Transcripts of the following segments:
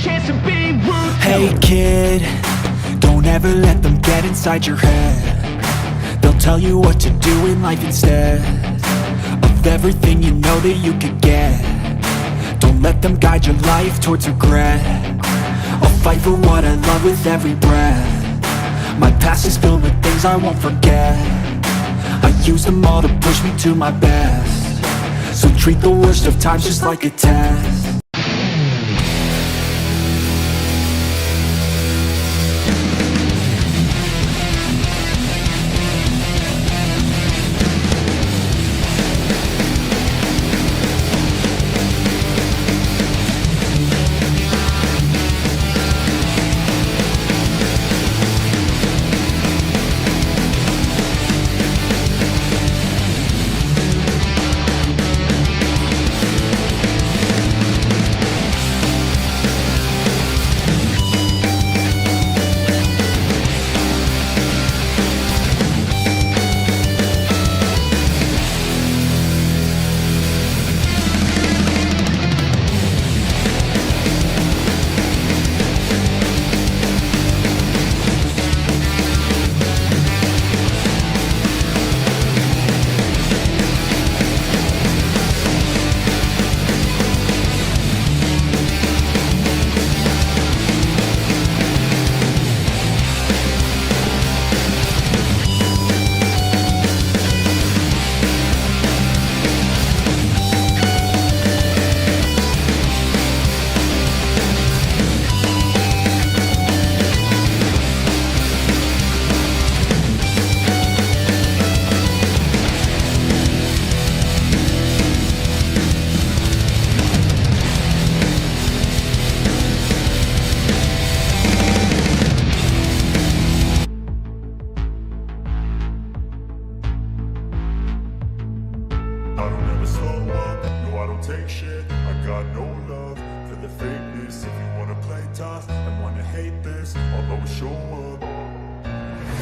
chance to be ruthless. Hey kid, don't ever let them get inside your head. They'll tell you what to do in life instead of everything you know that you could get. Don't let them guide your life towards regret. I'll fight for what I love with every breath. My past is filled with things I won't forget. I use them all to push me to my best. So treat the worst of times just like a test. I don't ever slow up, no I don't take shit. I got no love for the fakeness. If you wanna play tough and wanna hate this, I'll always show up.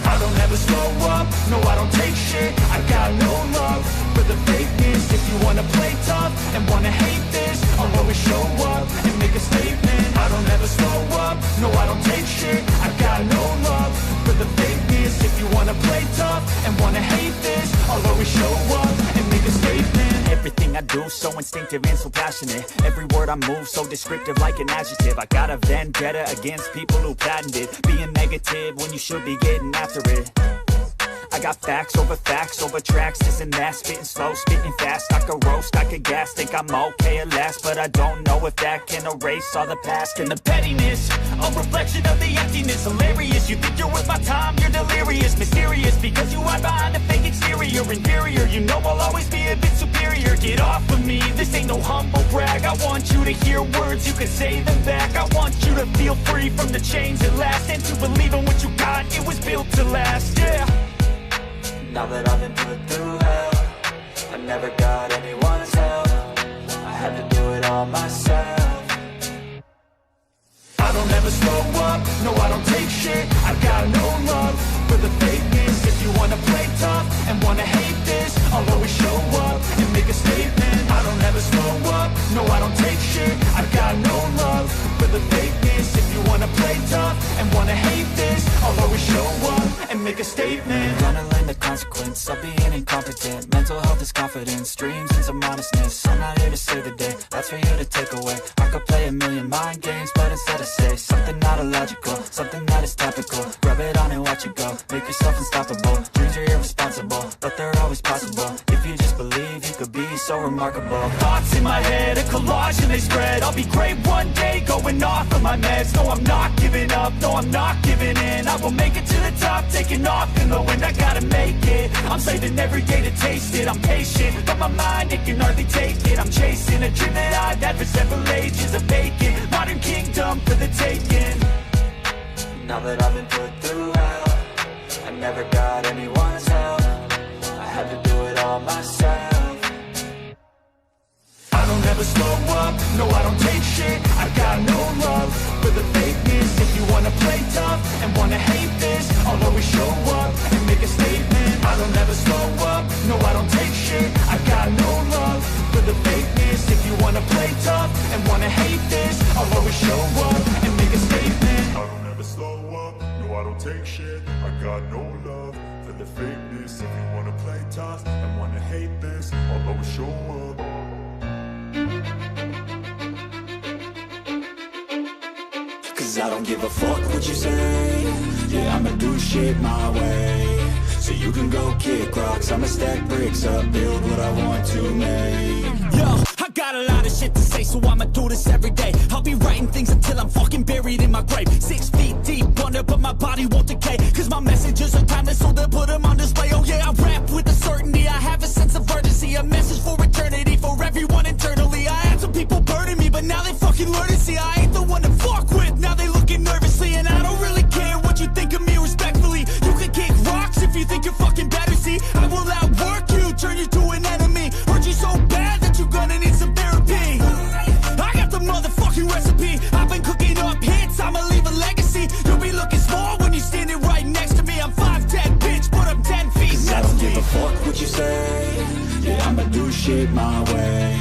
I don't ever slow up, no I don't take shit. I got no love for the fakeness. If you wanna play tough and wanna hate this, I'll always show up and make a statement. I don't ever slow up, no I don't take shit. I got no love for the fakeness. If you wanna play tough and wanna hate this, I'll always show up and make a statement. Everything I do so instinctive and so passionate. Every word I move so descriptive like an adjective. I got a vendetta against people who patented being negative when you should be getting after it. I got facts over tracks, this and that. Spitting slow, spitting fast, I could roast, I could gas. Think I'm okay at last, but I don't know if that can erase all the past. And the pettiness, a reflection of the emptiness. Hilarious, you think you're worth my time, you're delirious. Mysterious, because you hide behind a fake exterior. Inferior, you know I'll always be a bit superior. Get off of me, this ain't no humble brag. I want you to hear words, you can say them back. I want you to feel free from the chains at last, and to believe in what you got, it was built to last, yeah. Now that I've been put through hell, I never got anyone's help. I had to do it all myself. I don't ever slow up, no I don't take shit. I got no love for the fakeness. If you wanna play tough and wanna hate this, I'll always show up and make a statement. I don't ever slow up, no I don't take shit. I got no love for the fakeness. If you wanna play tough and wanna hate this, I'll always show up and make a statement. Gonna learn the consequence of being incompetent. Mental health is confidence, dreams and some honestness. I'm not here to save the day, that's for you to take away. I could play a million mind games, but instead I say something not illogical, something that is topical. Rub it on and watch it go, make yourself unstoppable. Dreams are irresponsible, but they're always possible. If you just believe, you could be so remarkable. Thoughts in my head, a collage and they spread. I'll be great one day, going off of my meds. No, I'm not giving up, no, I'm not giving in. I will make it to the top, taking off in the wind. I gotta make it, I'm saving every day to taste it. I'm patient, but my mind, it can hardly take it. I'm chasing a dream that I've had for several ages. A vacant, modern kingdom for the taking. Now that I've been put through hell, I never got anyone's help. I had to do it all myself. I don't ever slow up, no I don't take shit. I got no love for the fakeness. If you wanna play tough and wanna hate this, I'll always show up and make a statement. I don't ever slow up, no I don't take shit. I got no love for the fakeness. If you wanna play tough and wanna hate this, I'll always show up don't take shit. I got no love for the fakeness. If you wanna play tough and wanna hate this, I'll always show up. Cause I don't give a fuck what you say. Yeah, I'ma do shit my way. So you can go kick rocks, I'ma stack bricks up, build what I want to make. Yo, I got a lot of shit to say, so I'ma do this every day. I'll be writing things until I'm fucking buried in my grave. 6 feet deep under, but my body won't decay. Cause my messages are timeless, so they'll put them on display. Oh yeah, I rap with a certainty, I have a sense of urgency. A message for eternity, for everyone internally. I had some people burning me, but now they fucking learn to see I ain't the one to fuck with. Now they looking nervously, and I don't really care what you think of me respectfully. You can kick rocks if you think you're fucking better, see. I will outwork you, turn you to an enemy. Hurt you so bad that you're gonna need some therapy. I got the motherfucking recipe. I've been cooking up hits, I'ma leave a legacy. You'll be looking small when you're standing right next to me. I'm 5'10", bitch, but I'm 10 feet next to me. I don't give a fuck what you say. Yeah, I'ma do shit my way.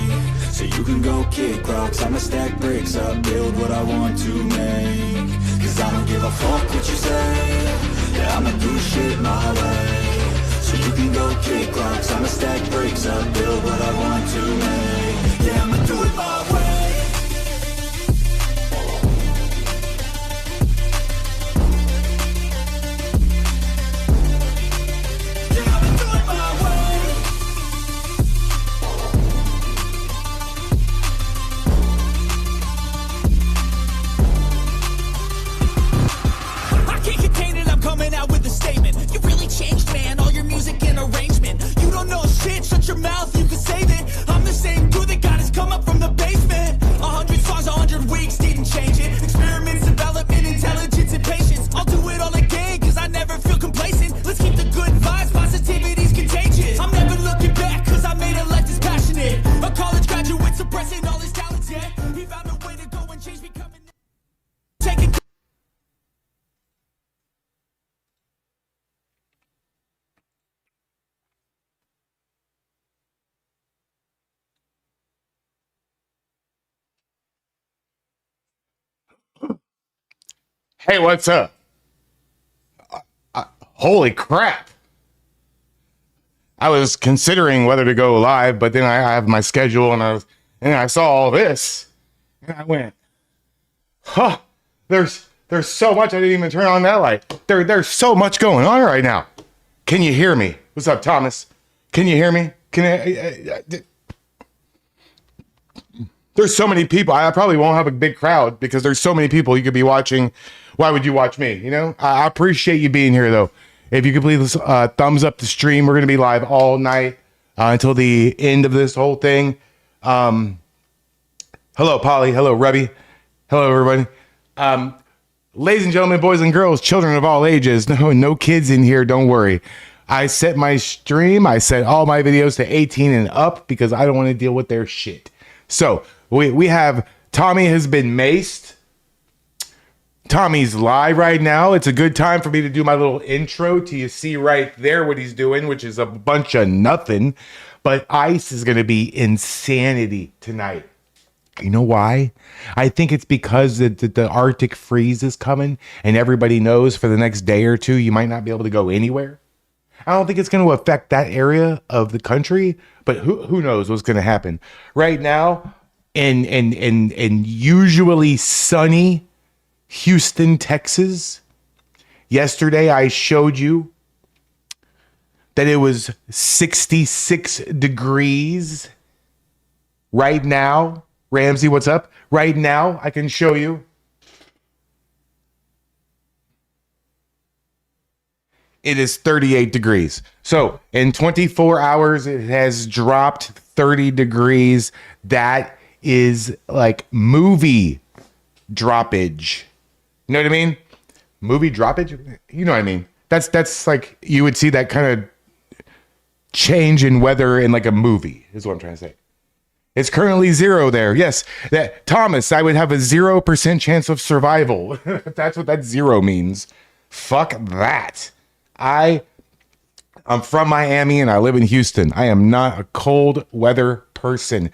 So you can go kick rocks, I'ma stack bricks up, build what I want to make. Cause I don't give a fuck what you say. Yeah, I'ma do shit my way. So you can go kick rocks, I'ma stack bricks up, build what I want to make. Yeah, I'ma do it my way. Changed, man, all your music and arrangement. You don't know shit, shut your mouth, you can save it. I'm the same dude that got his come up from the basement. 100 songs, 100 weeks, didn't change it. Experiments, development, intelligence, and patience. I'll do it all again, cause I never feel complacent. Let's keep the good vibes, positivity's contagious. I'm never looking back, cause I made a life that's passionate. A college graduate suppressing all his talents, yeah. He found a way to go and change, becoming taking. Hey, what's up? Holy crap. I was considering whether to go live, but then I have my schedule and I saw all this and I went, huh, there's so much. I didn't even turn on that light. There's so much going on right now. Can you hear me? What's up, Thomas? Can you hear me? There's so many people. I probably won't have a big crowd because there's so many people you could be watching. Why would you watch me? You know, I appreciate you being here though. If you could please thumbs up the stream. We're going to be live all night until the end of this whole thing. Hello, Polly. Hello, Rebby. Hello, everybody. Ladies and gentlemen, boys and girls, children of all ages. No kids in here. Don't worry. I set my stream. I set all my videos to 18 and up because I don't want to deal with their shit. So we have Tommy has been maced. Tommy's live right now. It's a good time for me to do my little intro to you see right there what he's doing, which is a bunch of nothing. But ice is going to be insanity tonight. You know why? I think it's because the Arctic freeze is coming and everybody knows for the next day or two you might not be able to go anywhere. I don't think it's going to affect that area of the country, but who knows what's going to happen. Right now, in usually sunny Houston, Texas, yesterday I showed you that it was 66 degrees. Right now, Ramsey, what's up? Right now, I can show you. It is 38 degrees. So in 24 hours, it has dropped 30 degrees. That is like movie droppage. You know what I mean? Movie droppage? You know what I mean? That's like, you would see that kind of change in weather in like a movie, is what I'm trying to say. It's currently 0 there. Yes, that Thomas, I would have a 0% chance of survival. If that's what that 0 means. Fuck that. I'm from Miami and I live in Houston. I am not a cold weather person.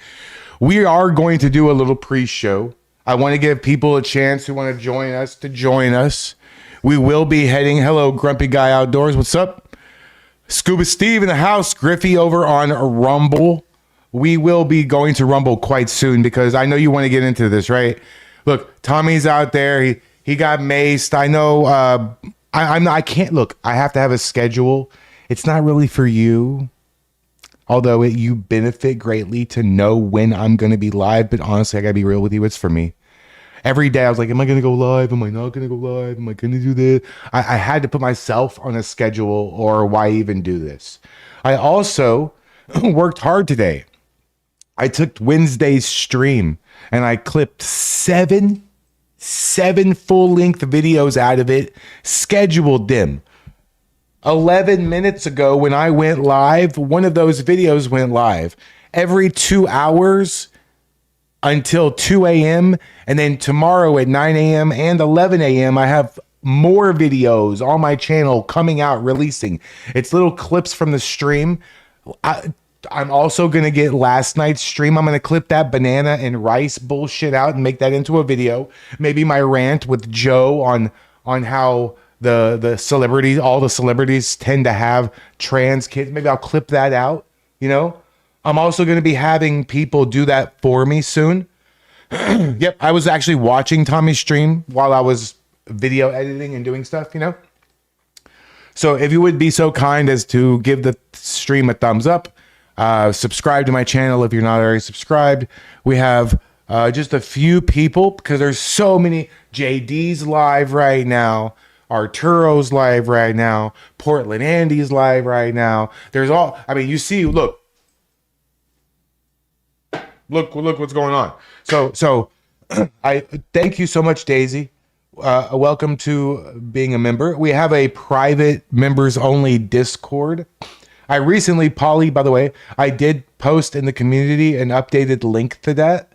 We are going to do a little pre-show. I want to give people a chance who want to join us. We will be heading. Hello, Grumpy Guy Outdoors. What's up? Scuba Steve in the house. Griffey over on Rumble. We will be going to Rumble quite soon because I know you want to get into this, right? Look, Tommy's out there. He got maced. I know. I can't look. I have to have a schedule. It's not really for you, although you benefit greatly to know when I'm going to be live. But honestly, I gotta be real with you. It's for me. Every day I was like, am I going to go live? Am I not going to go live? Am I going to do this? I had to put myself on a schedule, or why even do this? I also worked hard today. I took Wednesday's stream and I clipped seven full-length videos out of it, scheduled them. 11 minutes ago when I went live, one of those videos went live. Every 2 hours until 2 a.m. And then tomorrow at 9 a.m. and 11 a.m. I have more videos on my channel coming out, releasing. It's little clips from the stream. I'm also going to get last night's stream. I'm going to clip that banana and rice bullshit out and make that into a video. Maybe my rant with Joe on how the celebrities, all the celebrities tend to have trans kids. Maybe I'll clip that out, you know? I'm also going to be having people do that for me soon. Yep, I was actually watching Tommy's stream while I was video editing and doing stuff, you know? So if you would be so kind as to give the stream a thumbs up, subscribe to my channel if you're not already subscribed. We have just a few people because there's so many. JD's live right now. Arturo's live right now. Portland Andy's live right now. There's all, I mean, you see, look what's going on. So I thank you so much, Daisy. Welcome to being a member. We have a private members only Discord. I recently, Polly, by the way, I did post in the community an updated link to that.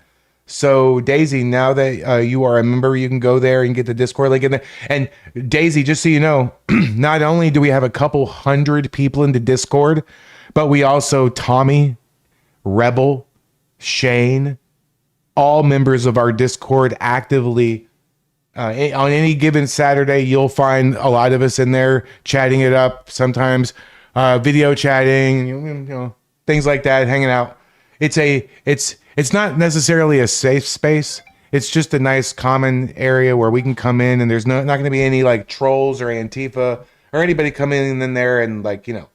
So Daisy, now that you are a member, you can go there and get the Discord link in there. And Daisy, just so you know, not only do we have a couple hundred people in the Discord, but we also, Tommy, Rebel, Shane, all members of our Discord actively. On any given Saturday, you'll find a lot of us in there chatting it up. Sometimes video chatting, you know, things like that, hanging out. It's not necessarily a safe space. It's just a nice common area where we can come in, and there's not going to be any like trolls or Antifa or anybody coming in there and like, you know,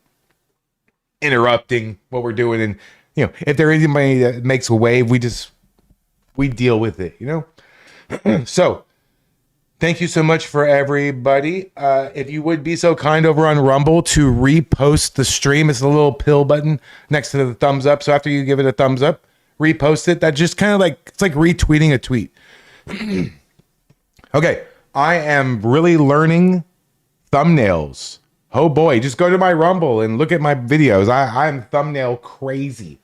interrupting what we're doing. And you know, if there is anybody that makes a wave, we deal with it, you know? So thank you so much for everybody. If you would be so kind over on Rumble to repost the stream, it's a little pill button next to the thumbs up. So after you give it a thumbs up, repost it. That just kind of like, it's like retweeting a tweet. Okay. I am really learning thumbnails. Oh boy, just go to my Rumble and look at my videos. I'm thumbnail crazy.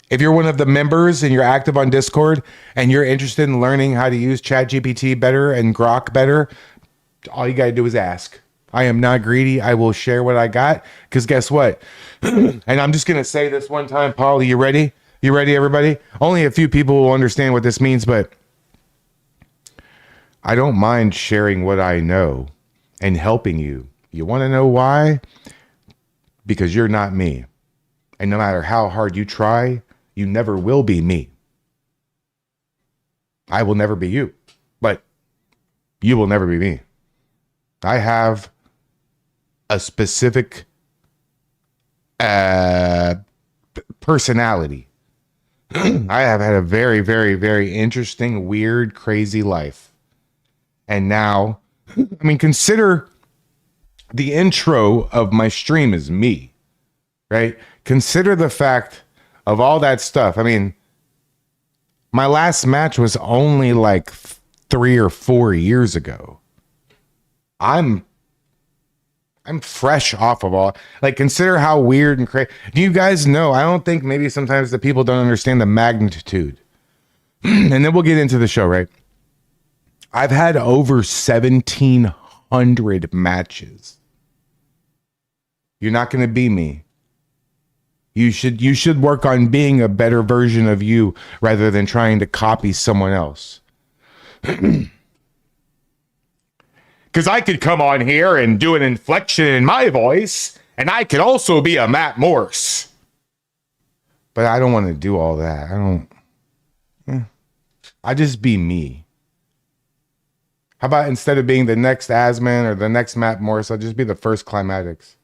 If you're one of the members and you're active on Discord and you're interested in learning how to use ChatGPT better and Grok better, all you got to do is ask. I am not greedy. I will share what I got because guess what? And I'm just going to say this one time, Paul, you ready? You ready, everybody? Only a few people will understand what this means, but I don't mind sharing what I know and helping you. You want to know why? Because you're not me. And no matter how hard you try, you never will be me. I will never be you, but you will never be me. I have a specific personality. I have had a very, very, very interesting, weird, crazy life. And now, I mean, consider the intro of my stream is me, right? Consider the fact of all that stuff. I mean, my last match was only like 3 or 4 years ago. I'm fresh off of all, like, consider how weird and crazy. Do you guys know? I don't think maybe sometimes the people don't understand the magnitude. And then we'll get into the show, right? I've had over 1,700 matches. You're not going to be me. You should work on being a better version of you rather than trying to copy someone else. Because I could come on here and do an inflection in my voice, and I could also be a Matt Morse. But I don't want to do all that. I just be me. How about instead of being the next Asman or the next Matt Morse, I'll just be the first Climatics.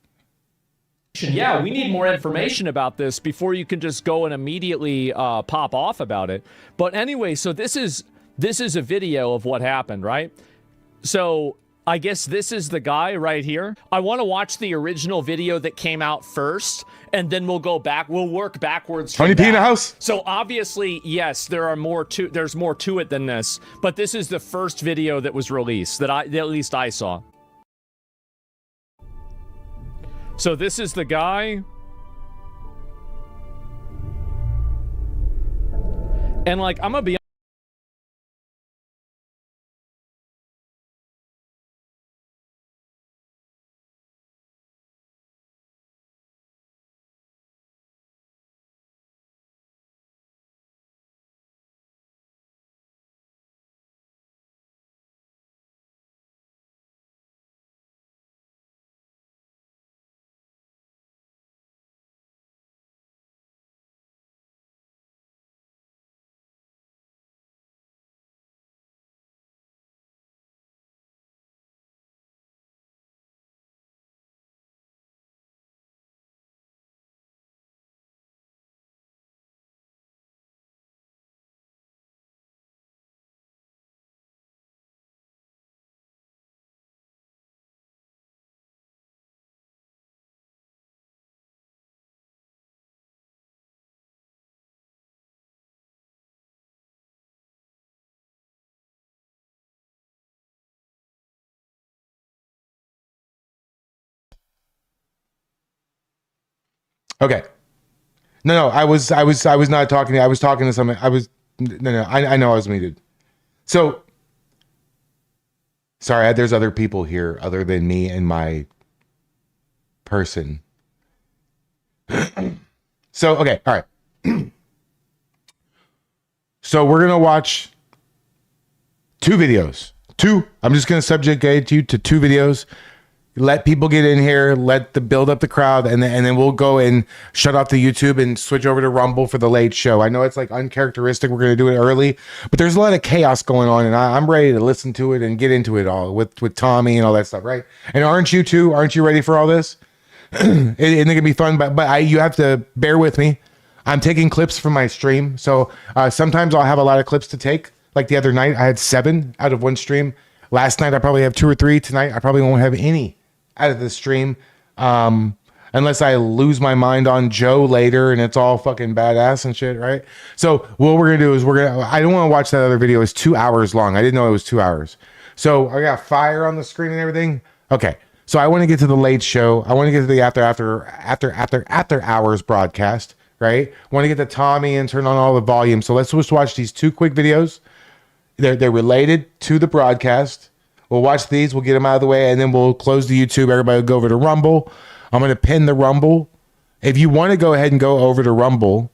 Yeah, we need more information about this before you can just go and immediately pop off about it. But anyway, so this is a video of what happened, right? So I guess this is the guy right here. I want to watch the original video that came out first, and then we'll go back. We'll work backwards. Tony P in the house. So obviously, yes, there's more to it than this. But this is the first video that was released that at least I saw. So this is the guy. And like, I'm gonna be Okay. No, I was not talking to you. I was talking to someone. I know I was muted. So sorry, there's other people here other than me and my person. So, okay, all right. So we're gonna watch two videos. I'm just gonna subjugate you to two videos. Let people get in here, build up the crowd, and then we'll go and shut off the YouTube and switch over to Rumble for the late show. I know it's like uncharacteristic. We're going to do it early, but there's a lot of chaos going on, and I'm ready to listen to it and get into it all with Tommy and all that stuff, right? And aren't you too? Aren't you ready for all this? It's going to be fun, but you have to bear with me. I'm taking clips from my stream, so sometimes I'll have a lot of clips to take. Like the other night, I had 7 out of one stream. Last night, I probably have 2 or 3. Tonight, I probably won't have any out of the stream, unless I lose my mind on Joe later and it's all fucking badass and shit, right? So what we're gonna do is I don't want to watch that other video. It's 2 hours long. I didn't know it was 2 hours. So I got fire on the screen and everything. Okay, so I want to get to the late show. I want to get to the after hours broadcast, right? I want to get to Tommy and turn on all the volume. So let's just watch these 2 quick videos. They're related to the broadcast. We'll watch these, we'll get them out of the way, and then we'll close the YouTube. Everybody will go over to Rumble. I'm going to pin the Rumble. If you want to go ahead and go over to Rumble,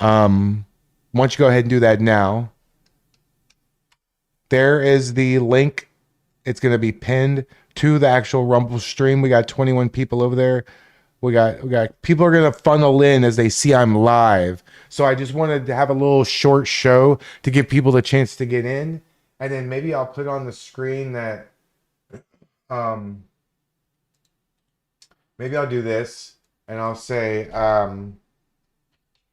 once you go ahead and do that now, there is the link. It's going to be pinned to the actual Rumble stream. We got 21 people over there. We got people are going to funnel in as they see I'm live. So I just wanted to have a little short show to give people the chance to get in. And then maybe I'll put on the screen that, maybe I'll do this and I'll say,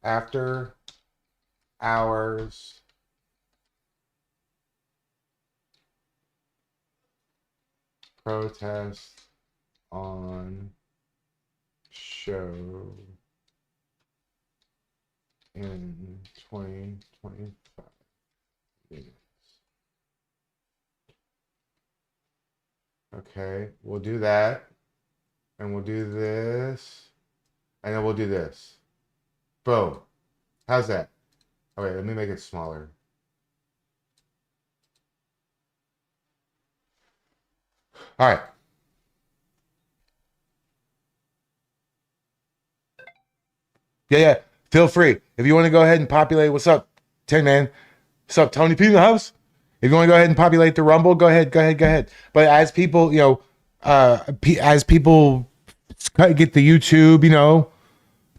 after hours protest on show in 2025. Okay, we'll do that, and we'll do this, and then we'll do this. Boom. How's that? All right, let me make it smaller. All right. Yeah. Feel free. If you want to go ahead and populate, what's up, Tin Man? What's up, Tony P in the house? If you want to go ahead and populate the Rumble, go ahead. But as people, as people get the YouTube,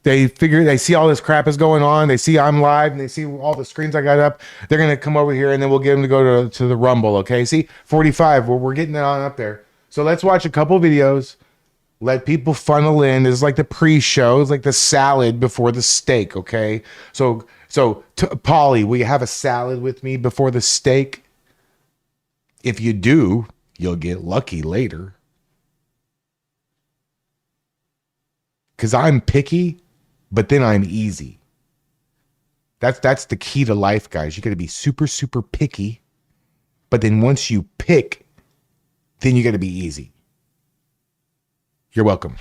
they see all this crap is going on. They see I'm live and they see all the screens I got up. They're going to come over here and then we'll get them to go to the Rumble. Okay. See 45, we're getting it on up there. So let's watch a couple videos. Let people funnel in. This is like the pre-show. It's like the salad before the steak. Okay. So Polly, will you have a salad with me before the steak? If you do, you'll get lucky later. Because I'm picky, but then I'm easy. That's the key to life, guys. You got to be super, super picky. But then once you pick, then you got to be easy. You're welcome.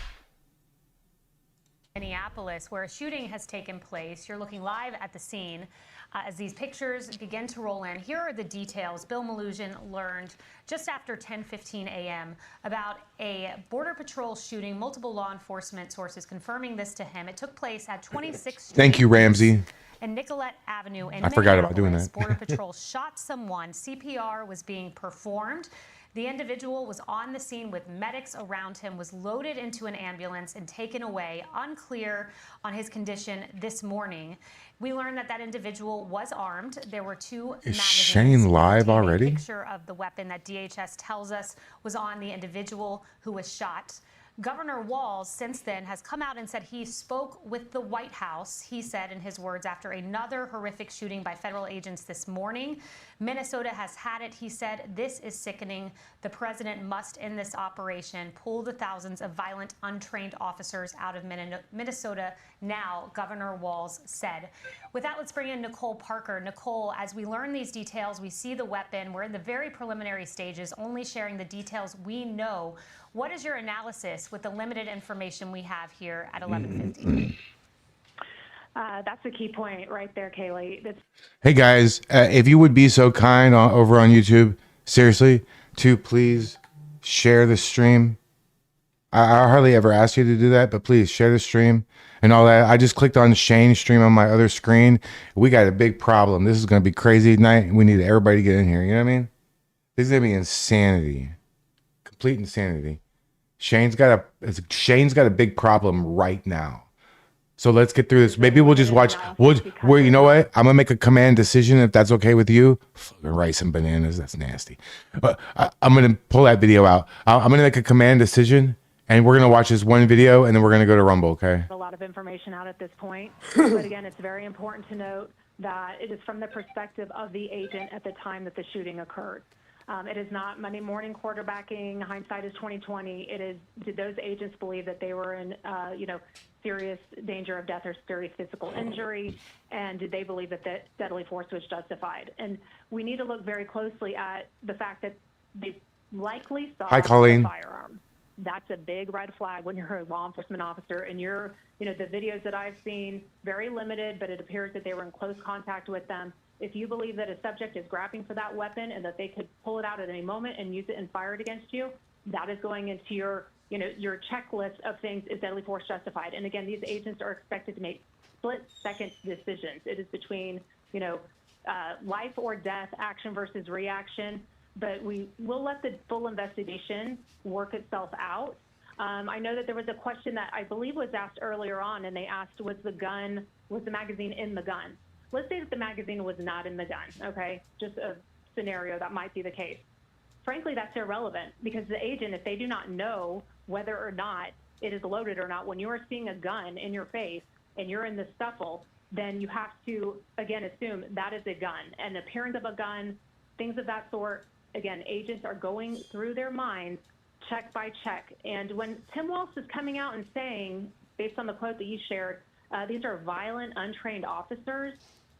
Minneapolis, where a shooting has taken place. You're looking live at the scene as these pictures begin to roll in. Here are the details. Bill Malusian learned just after 10:15 a.m. about a Border Patrol shooting. Multiple law enforcement sources confirming this to him. It took place at 26th Street. Thank you, Ramsey. And Nicollet Avenue in I forgot about doing that. Border Patrol shot someone. CPR was being performed. The individual was on the scene with medics around him, was loaded into an ambulance and taken away. Unclear on his condition this morning. We learned that individual was armed. There were two magazines. Is Shane live already? A picture of the weapon that DHS tells us was on the individual who was shot. Governor Walz since then has come out and said he spoke with the White House, he said in his words, after another horrific shooting by federal agents this morning. Minnesota has had it. He said, "This is sickening. The president must end this operation, pull the thousands of violent, untrained officers out of Minnesota now," Governor Walz said. With that, let's bring in Nicole Parker. Nicole, as we learn these details, we see the weapon. We're in the very preliminary stages, only sharing the details we know. What is your analysis with the limited information we have here at 11:50? That's a key point right there, Kaylee. Hey guys, if you would be so kind over on YouTube, seriously, to please share the stream. I hardly ever ask you to do that, but please share the stream and all that. I just clicked on Shane's stream on my other screen. We got a big problem. This is going to be crazy tonight. We need everybody to get in here. You know what I mean? This is going to be insanity. Complete insanity. Shane's got a big problem right now. So let's get through this. Maybe we'll just watch. You know what? I'm gonna make a command decision if that's okay with you. Fucking rice and bananas. That's nasty. I'm gonna pull that video out. I'm gonna make a command decision, and we're gonna watch this one video, and then we're gonna go to Rumble. Okay? A lot of information out at this point, but again, it's very important to note that it is from the perspective of the agent at the time that the shooting occurred. It is not Monday morning quarterbacking. Hindsight is 2020. It is, did those agents believe that they were in, serious danger of death or serious physical injury, and did they believe that that deadly force was justified? And we need to look very closely at the fact that they likely saw a firearm. That's a big red flag when you're a law enforcement officer, and you're, the videos that I've seen, very limited, but it appears that they were in close contact with them. If you believe that a subject is grabbing for that weapon and that they could pull it out at any moment and use it and fire it against you, that is going into your checklist of things. Is deadly force justified? And again, these agents are expected to make split-second decisions. It is between, life or death, action versus reaction. But we will let the full investigation work itself out. I know that there was a question that I believe was asked earlier on, and they asked, was the magazine in the gun? Let's say that the magazine was not in the gun, okay? Just a scenario that might be the case. Frankly, that's irrelevant, because the agent, if they do not know whether or not it is loaded or not, when you are seeing a gun in your face and you're in the scuffle, then you have to, again, assume that is a gun. An appearance of a gun, things of that sort. Again, agents are going through their minds check by check. And when Tim Walz is coming out and saying, based on the quote that you shared, these are violent, untrained officers,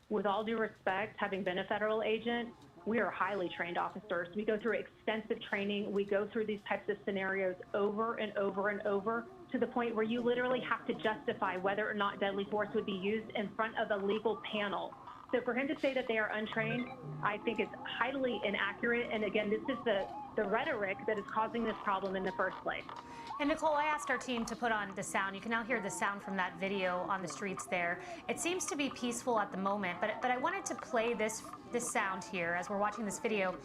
with all due respect, having been a federal agent, we are highly trained officers. We go through extensive training. We go through these types of scenarios over and over and over, to the point where you literally have to justify whether or not deadly force would be used in front of a legal panel. So for him to say that they are untrained, I think it's highly inaccurate. And again, this is the rhetoric that is causing this problem in the first place. And Nicole, I asked our team to put on the sound. You can now hear the sound from that video on the streets there. It seems to be peaceful at the moment, but I wanted to play this sound here as we're watching this video,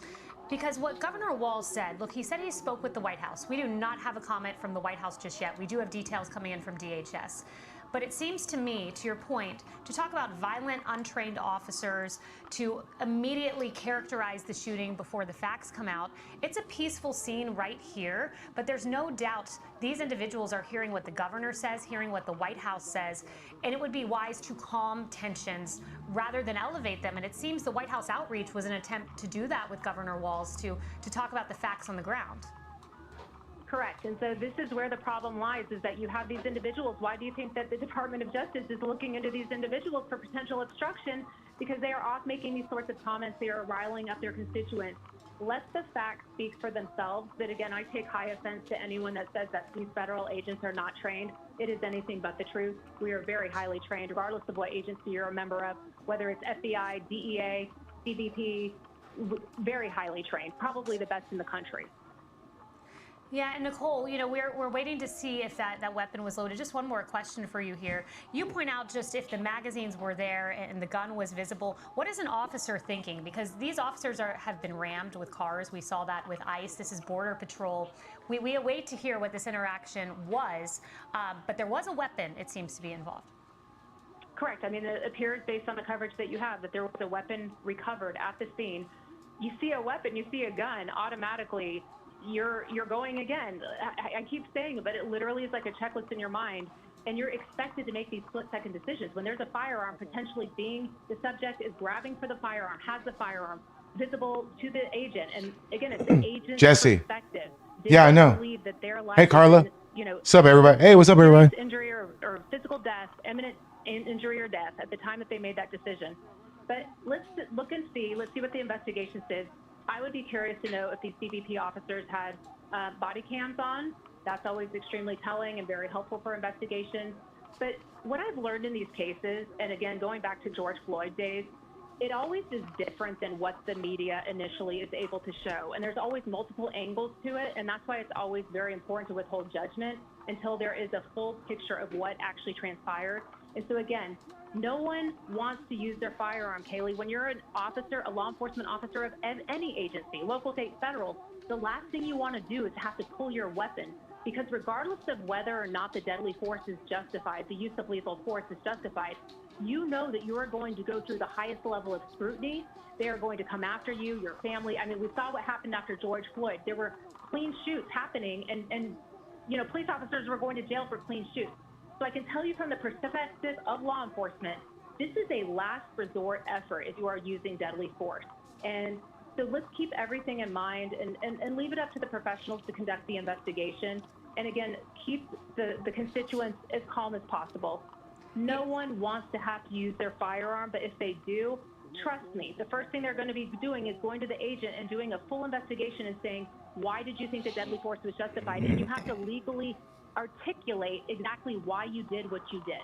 because what Governor Walz said, look, he said he spoke with the White House. We do not have a comment from the White House just yet. We do have details coming in from DHS. But it seems to me, to your point, to talk about violent, untrained officers, to immediately characterize the shooting before the facts come out, it's a peaceful scene right here, but there's no doubt these individuals are hearing what the governor says, hearing what the White House says, and it would be wise to calm tensions rather than elevate them. And it seems the White House outreach was an attempt to do that with Governor Walz, to talk about the facts on the ground. Correct. And so this is where the problem lies, is that you have these individuals. Why do you think that the Department of Justice is looking into these individuals for potential obstruction? Because they are off making these sorts of comments. They are riling up their constituents. Let the facts speak for themselves. But again, I take high offense to anyone that says that these federal agents are not trained. It is anything but the truth. We are very highly trained, regardless of what agency you're a member of, whether it's FBI, DEA, CBP, very highly trained, probably the best in the country. Yeah, and Nicole, you know, we're waiting to see if that weapon was loaded. Just one more question for you here. You point out just if the magazines were there and the gun was visible, what is an officer thinking? Because these officers have been rammed with cars. We saw that with ICE. This is Border Patrol. We await to hear what this interaction was, but there was a weapon, it seems to be involved. Correct. I mean, it appears based on the coverage that you have that there was a weapon recovered at the scene. You see a weapon, you see a gun, automatically you're going again. I keep saying it, but it literally is like a checklist in your mind, and you're expected to make these split-second decisions. When there's a firearm potentially the subject is grabbing for the firearm, has the firearm visible to the agent, and again, it's the agent's Jesse. perspective. Yeah, I know. Believe that their life Hey, Carla. What's up, everybody? Hey, what's up, everybody? Injury or physical death, imminent injury or death at the time that they made that decision. But let's look and see. Let's see what the investigation says. I would be curious to know if these CBP officers had body cams on. That's always extremely telling and very helpful for investigations. But what I've learned in these cases, and again, going back to George Floyd days, it always is different than what the media initially is able to show. And there's always multiple angles to it. And that's why it's always very important to withhold judgment until there is a full picture of what actually transpired. And so again, no one wants to use their firearm, Kaylee. When you're an officer, a law enforcement officer of any agency, local, state, federal, the last thing you want to do is have to pull your weapon. Because regardless of whether or not the deadly force is justified, the use of lethal force is justified, you know that you are going to go through the highest level of scrutiny. They are going to come after you, your family. I mean, we saw what happened after George Floyd. There were clean shoots happening, and police officers were going to jail for clean shoots. So I can tell you from the perspective of law enforcement, this is a last resort effort if you are using deadly force. And so let's keep everything in mind and leave it up to the professionals to conduct the investigation. And again, keep the constituents as calm as possible. No one wants to have to use their firearm, but if they do, trust me, the first thing they're going to be doing is going to the agent and doing a full investigation and saying, why did you think that deadly force was justified? And you have to legally articulate exactly why you did what you did.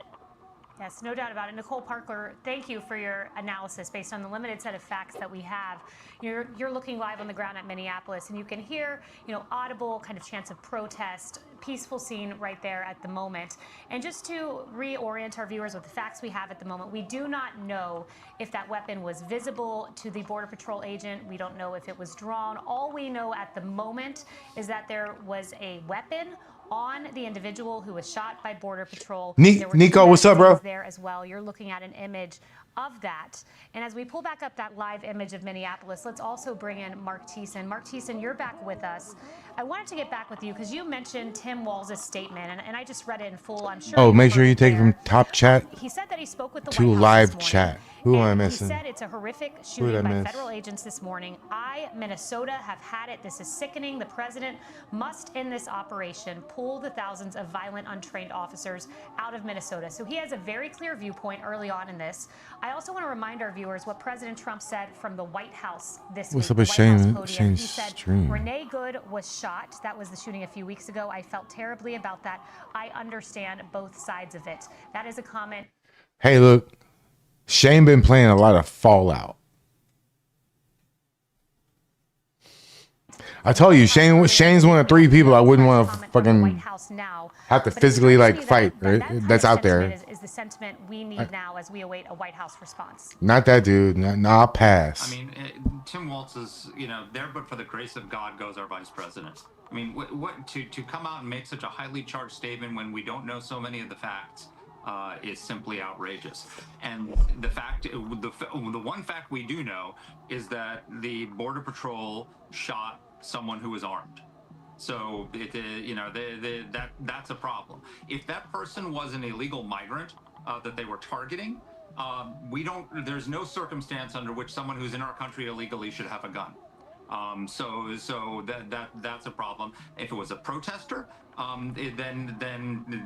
Yes, no doubt about it. Nicole Parker, thank you for your analysis based on the limited set of facts that we have. You're looking live on the ground at Minneapolis, and you can hear, audible kind of chants of protest, peaceful scene right there at the moment. And just to reorient our viewers with the facts we have at the moment, we do not know if that weapon was visible to the Border Patrol agent. We don't know if it was drawn. All we know at the moment is that there was a weapon on the individual who was shot by Border Patrol. Nico, what's up, bro? There as well. You're looking at an image of that. And as we pull back up that live image of Minneapolis, let's also bring in Mark Thiessen. Mark Thiessen, you're back with us. I wanted to get back with you because you mentioned Tim Walz's statement, and I just read it in full. I'm sure. Oh, make sure you take it from top chat He said that he spoke with the to White House live this morning, chat. Who am I and missing? He said it's a horrific shooting by federal agents this morning. Minnesota, have had it. This is sickening. The president must end this operation, pull the thousands of violent, untrained officers out of Minnesota. So he has a very clear viewpoint early on in this. I also want to remind our viewers what President Trump said from the White House this week. What's up with Shane's He said, stream? Renee Good was shot. That was the shooting a few weeks ago. I felt terribly about that. I understand both sides of it. That is a comment. Hey, look, Shane been playing a lot of Fallout. I told you, Shane's one of 3 people I wouldn't want to fucking have to physically like fight. That's out there. Is the sentiment we need now as we await a White House response? Not that dude. Nah, I'll pass. I mean, Tim Walz is, there but for the grace of God goes our vice president. I mean, what to come out and make such a highly charged statement when we don't know so many of the facts is simply outrageous. And the one fact we do know is that the Border Patrol shot someone who was armed. So that's a problem. If that person was an illegal migrant that they were targeting, there's no circumstance under which someone who's in our country illegally should have a gun. So that's a problem. If it was a protester, then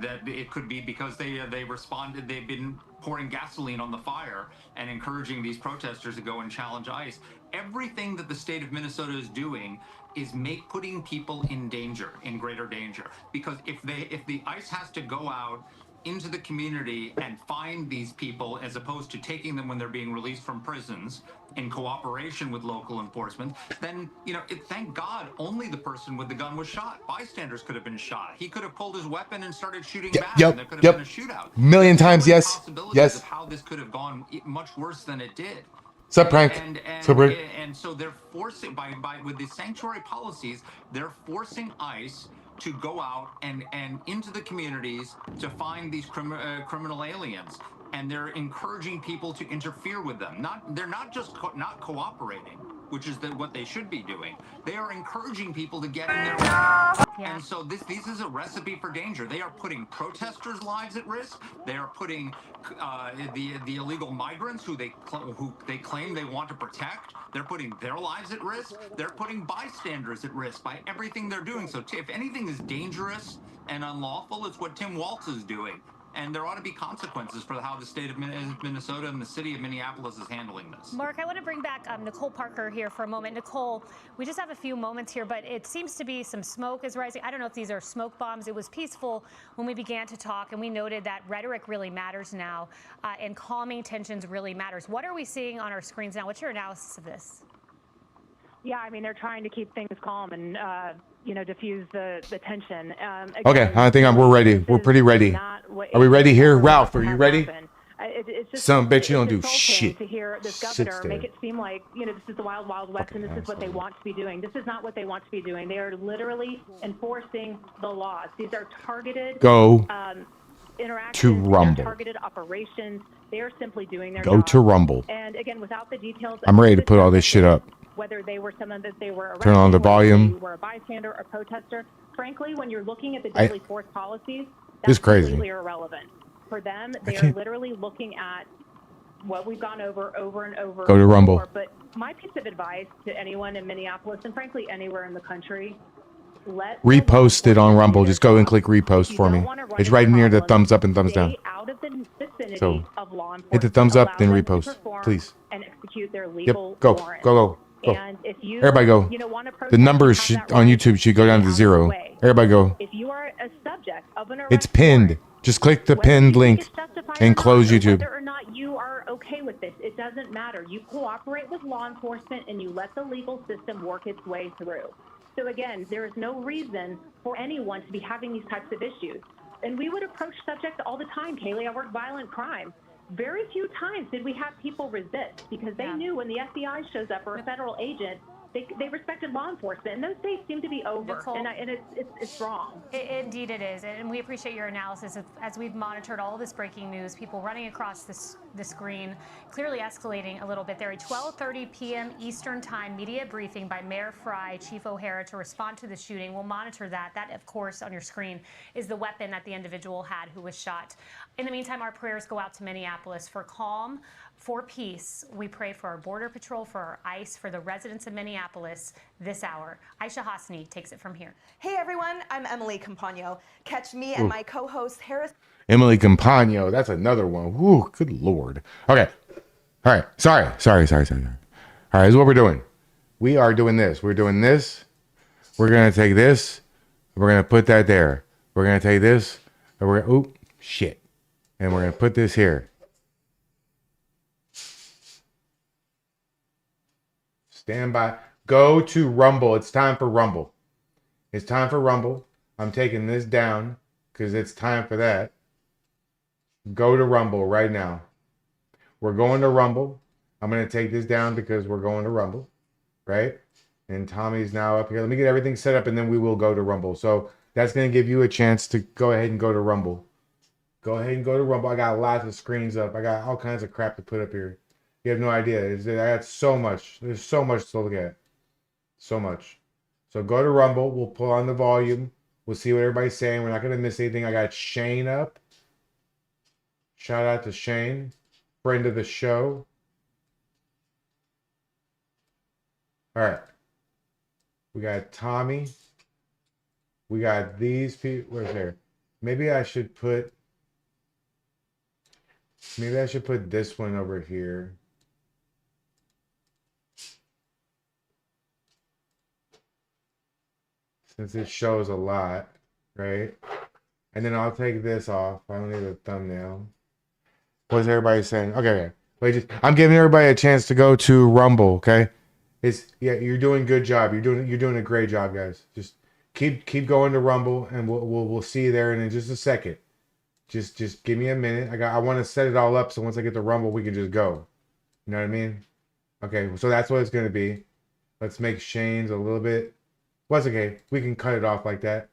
that it could be because they responded. They've been pouring gasoline on the fire and encouraging these protesters to go and challenge ICE. Everything that the state of Minnesota is doing is putting people in greater danger. Because if the ICE has to go out into the community and find these people as opposed to taking them when they're being released from prisons in cooperation with local enforcement, then, thank God only the person with the gun was shot. Bystanders could have been shot. He could have pulled his weapon and started shooting back, and there could have been a shootout. Million times, yes. Yes. Of how this could have gone much worse than it did. What's up, Prank? And so they're forcing, with the sanctuary policies, they're forcing ICE to go out and into the communities to find these criminal aliens, and they're encouraging people to interfere with them. They're not just not cooperating, which is what they should be doing. They are encouraging people to get in their way. Yeah. And so this is a recipe for danger. They are putting protesters' lives at risk. They are putting the illegal migrants who they claim they want to protect. They're putting their lives at risk. They're putting bystanders at risk by everything they're doing. So if anything is dangerous and unlawful, it's what Tim Walz is doing. And there ought to be consequences for how the state of Minnesota and the city of Minneapolis is handling this. Mark, I want to bring back Nicole Parker here for a moment. Nicole, we just have a few moments here, but it seems to be some smoke is rising. I don't know if these are smoke bombs. It was peaceful when we began to talk, and we noted that rhetoric really matters now, and calming tensions really matters. What are we seeing on our screens now? What's your analysis of this? Yeah, I mean, they're trying to keep things calm and, diffuse the tension. Again, Okay, I think we're ready. We're pretty ready. Are we ready here? Ralph, are you ready? It's just, Some bitch you don't do insulting shit. to hear this Sits governor there. make it seem like, this is the wild, wild west, and this is what they want to be doing. This is not what they want to be doing. They are literally enforcing the laws. These are targeted interactions, to Rumble. targeted operations. They are simply doing their Go job. to Rumble. And again, without the details, I'm ready to put all this shit up. Whether they were someone that they were arresting, Turn on the whether volume. they were a bystander or protester. Frankly, when you're looking at the deadly force policies, This that's is crazy. completely irrelevant. For them, they are literally looking at what we've gone over and over. Go to Rumble. Before. But my piece of advice to anyone in Minneapolis and frankly anywhere in the country, Repost it on Rumble. Just go and click repost for me. It's right near the thumbs up and thumbs down. Out of the vicinity So, of law hit the thumbs up, then enforcement, allow them to repost, perform please. and execute their Yep, legal go, warrants. go. And if you, Everybody go. want to The protest, numbers have that on right YouTube should go down to out of the 0. way. Everybody go. If you are a subject of an arrest It's pinned. warrant, Just click the whether you pinned think link it's justified and or close not, or YouTube. Whether or not you are okay with this, it doesn't matter. You cooperate with law enforcement and you let the legal system work its way through. So again, there is no reason for anyone to be having these types of issues. And we would approach subjects all the time. Kaylee, I work violent crime. Very few times did we have people resist because they knew when the FBI shows up or a federal agent, they respected law enforcement, and those days seem to be over. Nicole, and it's wrong. Indeed it is, and we appreciate your analysis as we've monitored all this breaking news, people running across the screen, clearly escalating a little bit there. A 12:30 p.m. Eastern Time media briefing by Mayor Fry, Chief O'Hara, to respond to the shooting. We'll monitor that. That, of course, on your screen is the weapon that the individual had who was shot. In the meantime, our prayers go out to Minneapolis for calm, for peace. We pray for our Border Patrol, for our ICE, for the residents of Minneapolis this hour. Aisha Hasni takes it from here. Hey everyone, I'm Emily Campagno. Catch me and my co-host Harris. Emily Campagno. That's another one. Woo, good Lord. Okay. All right. Sorry. All right, this is what we're doing. We are doing this. We're doing this. We're going to take this. We're going to put that there. We're going to take this. And we're going to, oop, shit. And we're going to put this here. Stand by. Go to Rumble. It's time for Rumble. It's time for Rumble. I'm taking this down because it's time for that. Go to Rumble right now. We're going to Rumble. I'm going to take this down because we're going to Rumble, right? And Tommy's now up here. Let me get everything set up and then we will go to Rumble. So that's going to give you a chance to go ahead and go to Rumble. Go ahead and go to Rumble. I got lots of screens up. I got all kinds of crap to put up here. You have no idea. I got so much. There's so much to look at. So much. So go to Rumble. We'll pull on the volume. We'll see what everybody's saying. We're not going to miss anything. I got Shane up. Shout out to Shane. Friend of the show. All right. We got Tommy. We got these people. Where's there? Maybe I should put this one over here. Since it shows a lot, right? And then I'll take this off. I don't need a thumbnail. What's everybody saying? Okay. Wait, I'm giving everybody a chance to go to Rumble, okay? You're doing a good job. You're doing a great job, guys. Just keep going to Rumble, and we'll see you there in just a second. Just give me a minute. I want to set it all up so once I get to Rumble, we can just go. You know what I mean? Okay, so that's what it's gonna be. Let's make Shane's a little bit. Well, it's okay. We can cut it off like that.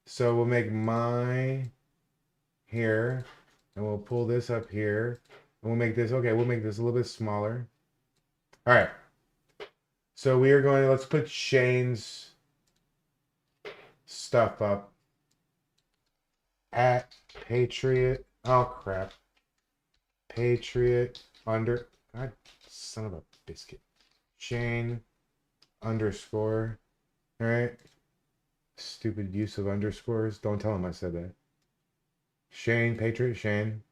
So we'll make my here, and we'll pull this up here, and we'll make this okay. We'll make this a little bit smaller. All right. So we are going to, let's put Shane's stuff up at Patriot. Oh, crap. Patriot under, God, son of a biscuit. Shane underscore. All right. Stupid use of underscores. Don't tell him I said that. Shane, Patriot, Shane.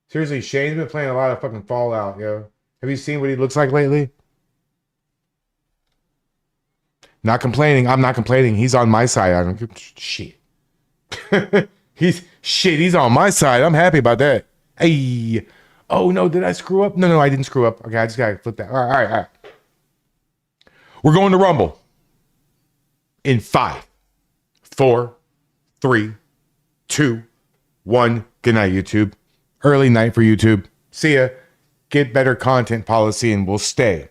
Seriously, Shane's been playing a lot of fucking Fallout, yo. Have you seen what he looks like lately? Not complaining. I'm not complaining. He's on my side. I don't give shit. He's on my side. I'm happy about that. Hey. Oh no, did I screw up? No, I didn't screw up. Okay, I just gotta flip that. All right. We're going to Rumble. In 5, 4, 3, 2, 1. Good night, YouTube. Early night for YouTube. See ya. Get better content policy and we'll stay.